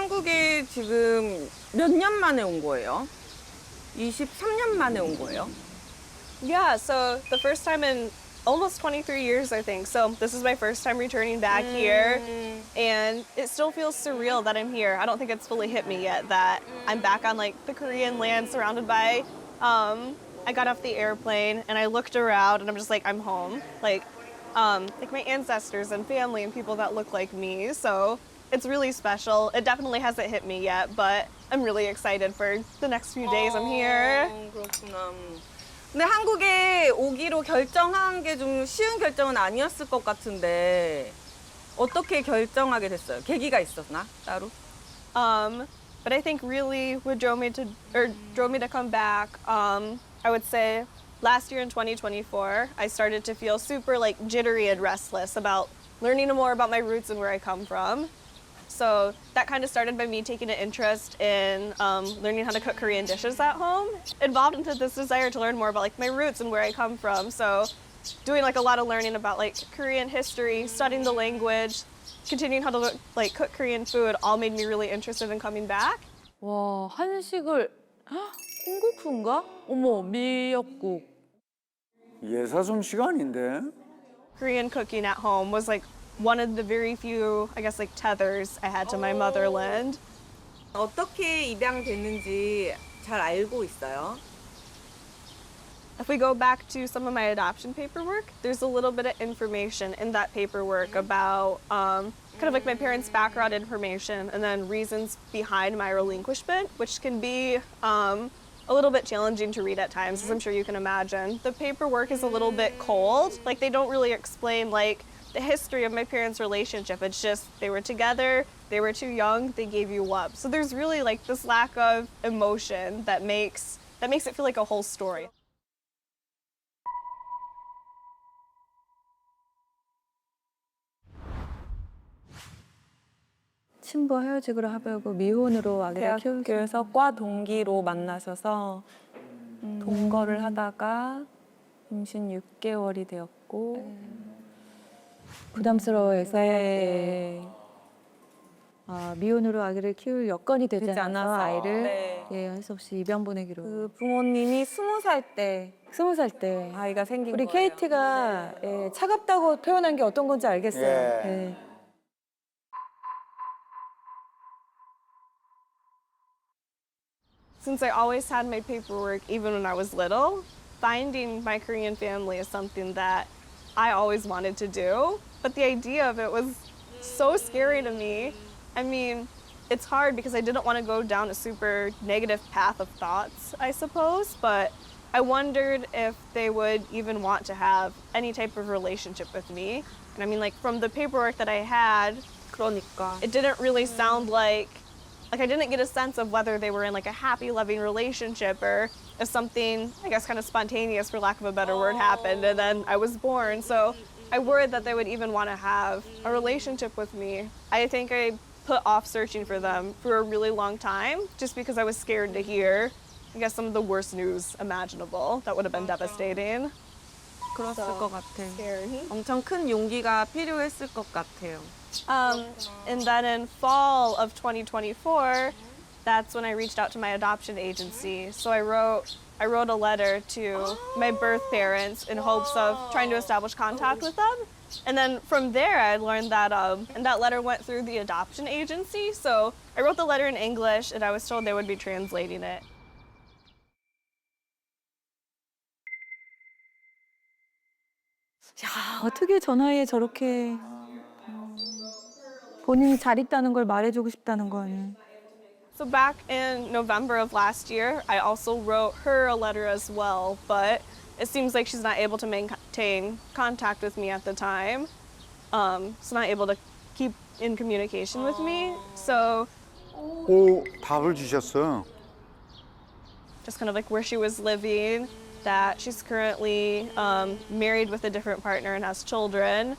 한국에 지금 몇 년 만에 온 거예요? 23년 만에 온 거예요? Yeah, so the first time in almost 23 years, I think. So this is my first time returning back here, and it still feels surreal that I'm here. I don't think it's fully hit me yet that I'm back on like the Korean land surrounded by. I got off the airplane and I looked around and I'm just like, I'm home. Like my ancestors and family and people that look like me. So it's really special. It definitely hasn't hit me yet, but I'm really excited for the next few days I'm here. 그렇구나. 근데 한국에 오기로 결정한 게 좀 쉬운 결정은 아니었을 것 같은데 어떻게 결정하게 됐어요? 계기가 있었나 따로? But I think really what drove me to come back, I would say last year in 2024, I started to feel super like jittery and restless about learning more about my roots and where I come from. So that kind of started by me taking an interest in learning how to cook Korean dishes at home. Evolved into this desire to learn more about like my roots and where I come from. So doing like a lot of learning about like Korean history, studying the language, continuing how to like cook Korean food all made me really interested in coming back. 와, 한식을 헉, 콩국수인가? 어머, 미역국. 예사좀 시간인데. Korean cooking at home was like one of the very few, I guess, like tethers I had to my motherland. 어떻게 입양됐는지 잘 알고 있어요? If we go back to some of my adoption paperwork, there's a little bit of information in that paperwork about kind of like my parents' background information and then reasons behind my relinquishment, which can be a little bit challenging to read at times, as I'm sure you can imagine. The paperwork is a little bit cold. Like they don't really explain like the history of my parents' relationship. It's just they were together, they were too young, they gave you up. So there's really like this lack of emotion that makes it feel like a whole story. 친부와 헤어지기로 하고 미혼으로 아기를 키우고 대학교에서 과 동기로 만나셔서 동거를 하다가 임신 6개월이 되었고 부담스러워해서 네. 미혼으로 아기를 키울 여건이 되지 되지 않아서 않아서. 아이를 네. 할 수 없이 입양 보내기로. 그 부모님이 20살 때 20살 때 아이가 생긴 우리 거예요. KT가 차갑다고 표현한 게 어떤 건지 알겠어요. 예. 예. Since I always had my paperwork, even when I was little, finding my Korean family is something that I always wanted to do. But the idea of it was so scary to me. I mean, it's hard because I didn't want to go down a super negative path of thoughts, I suppose. But I wondered if they would even want to have any type of relationship with me. And I mean, like, from the paperwork that I had, 그러니까. it didn't really sound like I didn't get a sense of whether they were in like a happy, loving relationship or if something, I guess, kind of spontaneous, for lack of a better word, happened and then I was born. So I worried that they would even want to have a relationship with me. I think I put off searching for them for a really long time just because I was scared to hear, I guess, some of the worst news imaginable. That would have been devastating. 그랬을 것 같아. Scared. 엄청 큰 용기가 필요했을 것 같아요. And then in fall of 2024, that's when I reached out to my adoption agency. So I wrote a letter to my birth parents in hopes of trying to establish contact with them. And then from there, I learned that, and that letter went through the adoption agency. So I wrote the letter in English, and I was told they would be translating it. 야, 어떻게 저 나이에 저렇게 본인이 잘 있다는 걸 말해주고 싶다는 건. So back in November of last year, I also wrote her a letter as well, but it seems like she's not able to maintain contact with me at the time. So not able to keep in communication with me. So 오, 답을 주셨어. just kind of like where she was living, that she's currently married with a different partner and has children.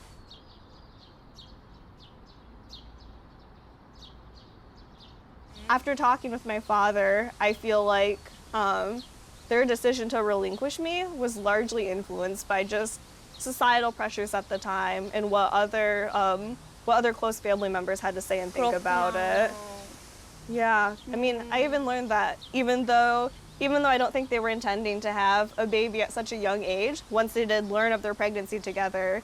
After talking with my father, I feel like their decision to relinquish me was largely influenced by just societal pressures at the time and what other close family members had to say and think about it. Yeah, I mean, I even learned that even though I don't think they were intending to have a baby at such a young age, once they did learn of their pregnancy together,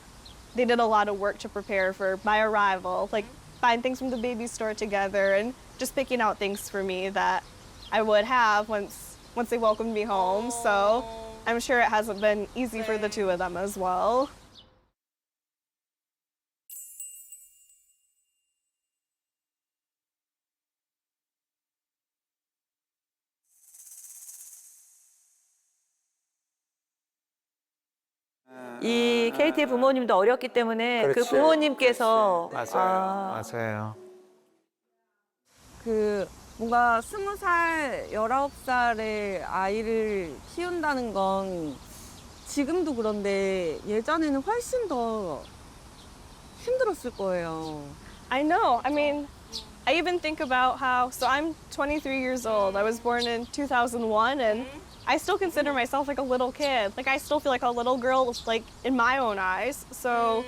they did a lot of work to prepare for my arrival, like buying things from the baby store together and just picking out things for me that I would have once they welcomed me home. So I'm sure it hasn't been easy for the two of them as well. 이 KT의 부모님도 어렸기 때문에 그 그렇지. 부모님께서 맞아요. 맞아요. 그 뭔가 20살, 19살의 아이를 키운다는 건 지금도 그런데 예전에는 훨씬 더 힘들었을 거예요. I know. I mean, I even think about how, so I'm 23 years old. I was born in 2001 and I still consider myself like a little kid. Like I still feel like a little girl, like in my own eyes. So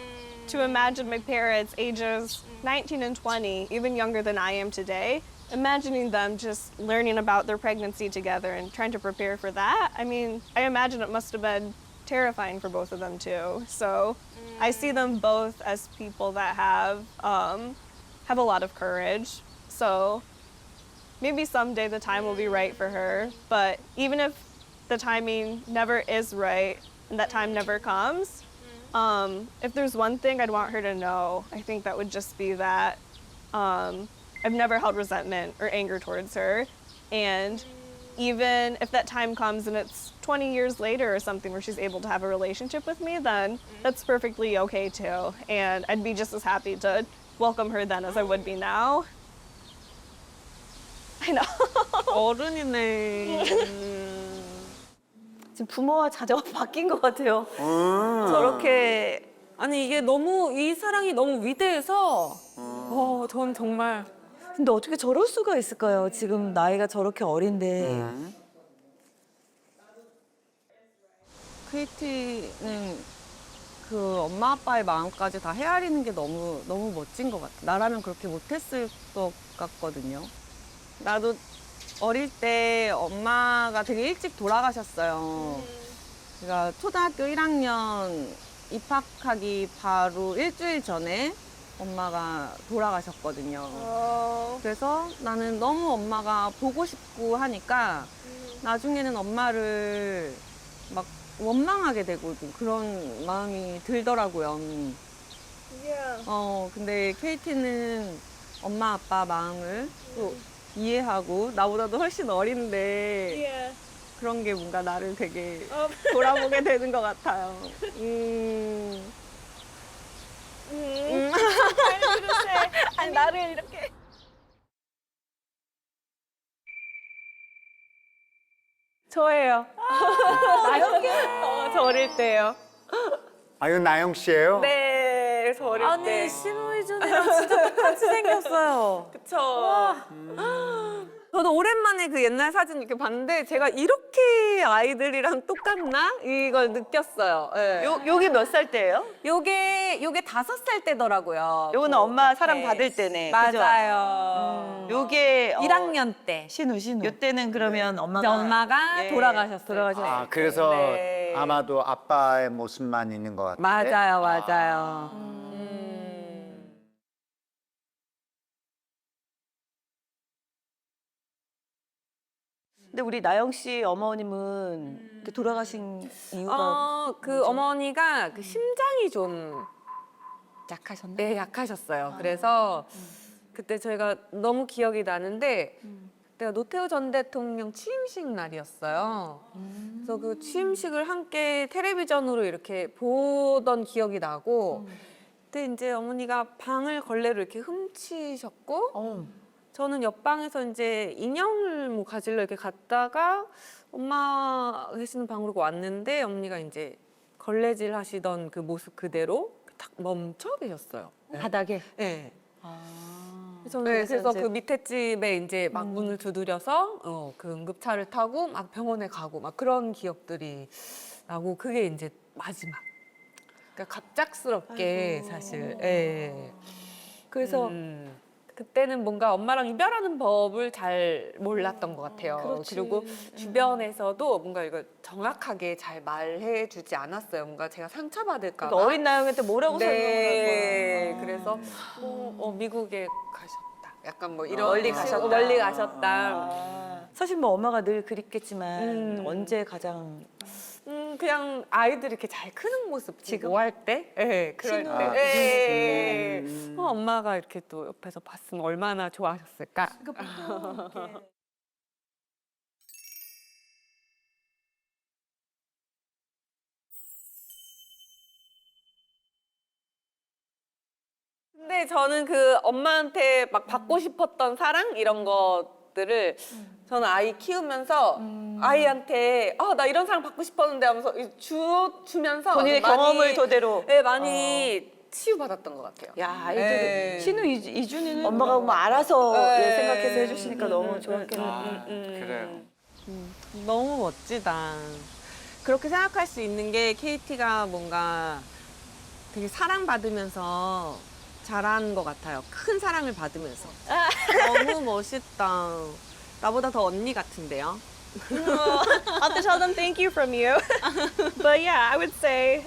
to imagine my parents ages 19 and 20, even younger than I am today, imagining them just learning about their pregnancy together and trying to prepare for that. I mean, I imagine it must have been terrifying for both of them too. So I see them both as people that have a lot of courage. So maybe someday the time will be right for her. But even if the timing never is right and that time never comes, if there's one thing I'd want her to know, I think that would just be that I've never held resentment or anger towards her. And even if that time comes and it's 20 years later or something where she's able to have a relationship with me, then that's perfectly okay too. And I'd be just as happy to welcome her then as I would be now. I know. 어른이네. 지금 부모와 자녀가 바뀐 것 같아요. 저렇게 아니 이게 너무 이 사랑이 너무 위대해서 전 정말 근데 어떻게 저럴 수가 있을까요? 지금 나이가 저렇게 어린데. KT는 그 엄마 아빠의 마음까지 다 헤아리는 게 너무 너무 멋진 것 같아. 나라면 그렇게 못했을 것 같거든요. 나도 어릴 때 엄마가 되게 일찍 돌아가셨어요. 제가 초등학교 1학년 입학하기 바로 일주일 전에 엄마가 돌아가셨거든요. 그래서 나는 너무 엄마가 보고 싶고 하니까 나중에는 엄마를 막 원망하게 되고 좀 그런 마음이 들더라고요. 근데 KT는 엄마 아빠 마음을 또 이해하고 나보다도 훨씬 어린데 그런 게 뭔가 나를 되게 돌아보게 되는 것 같아요. 아니 나를 이렇게. 저예요. 저 어릴 때요. 아, 이거 나영 씨예요? 네, 저 어릴 때. 아니 신호이준이랑 진짜 똑같이 생겼어요. 그쵸. 저도 오랜만에 그 옛날 사진 이렇게 봤는데 제가 이렇게 아이들이랑 똑같나? 이걸 느꼈어요. 네. 요게 몇 살 때예요? 요게 5살 때더라고요. 요거는 엄마 사랑 받을 때네. 그죠? 맞아요. 요게 1학년 때. 신우. 요때는 그러면 엄마가 엄마가 예, 돌아가셨어요. 아, 그래서 네. 아마도 아빠의 모습만 있는 것 같아요. 맞아요, 맞아요. 근데 우리 나영 씨 어머님은 이렇게 돌아가신 이유가 그 어머니가 그 심장이 좀 약하셨나요? 네, 약하셨어요. 그래서 그때 저희가 너무 기억이 나는데 그때가 노태우 전 대통령 취임식 날이었어요. 그래서 그 취임식을 함께 텔레비전으로 이렇게 보던 기억이 나고 그때 이제 어머니가 방을 걸레로 이렇게 훔치셨고 저는 옆방에서 이제 인형을 뭐 가지러 이렇게 갔다가 엄마 계시는 방으로 왔는데 어머니가 이제 걸레질 하시던 그 모습 그대로 딱 멈춰 계셨어요. 바닥에. 네. 저는 그래서 이제 그 밑에 집에 이제 막 문을 두드려서 그 응급차를 타고 막 병원에 가고 막 그런 기억들이 나고 그게 이제 마지막. 그러니까 갑작스럽게 사실. 예. 그래서 그때는 뭔가 엄마랑 이별하는 법을 잘 몰랐던 것 같아요. 그리고 주변에서도 뭔가 이걸 정확하게 잘 말해주지 않았어요. 뭔가 제가 상처받을까 봐. 그러니까 어린 나영한테 뭐라고 네, 설명을 그래서 미국에 가셨다. 약간 뭐 이런 멀리 가셨다. 멀리 가셨다. 아. 사실 뭐 엄마가 늘 그립겠지만 언제 가장 그냥 아이들이 이렇게 잘 크는 모습 지금 뭐 할 때, 예, 그럴 신우. 때, 예, 엄마가 이렇게 또 옆에서 봤으면 얼마나 좋아하셨을까. 근데 저는 그 엄마한테 막 받고 싶었던 사랑 이런 것들을 저는 아이 키우면서 아이한테 나 이런 사랑 받고 싶었는데 하면서 주면서 본인의 많이, 경험을 토대로 네, 많이 치유받았던 것 같아요. 야 아이들 네. 신우 이준이는 엄마가 뭐 알아서 네. 생각해서 해주시니까 너무 좋았겠네. 그래요. 너무 멋지다. 그렇게 생각할 수 있는 게 KT가 뭔가 되게 사랑받으면서 자란 것 같아요. 큰 사랑을 받으면서. 너무 멋있다. 나보다 더 언니 같은데요? I'll have to tell them thank you from you. But yeah, I would say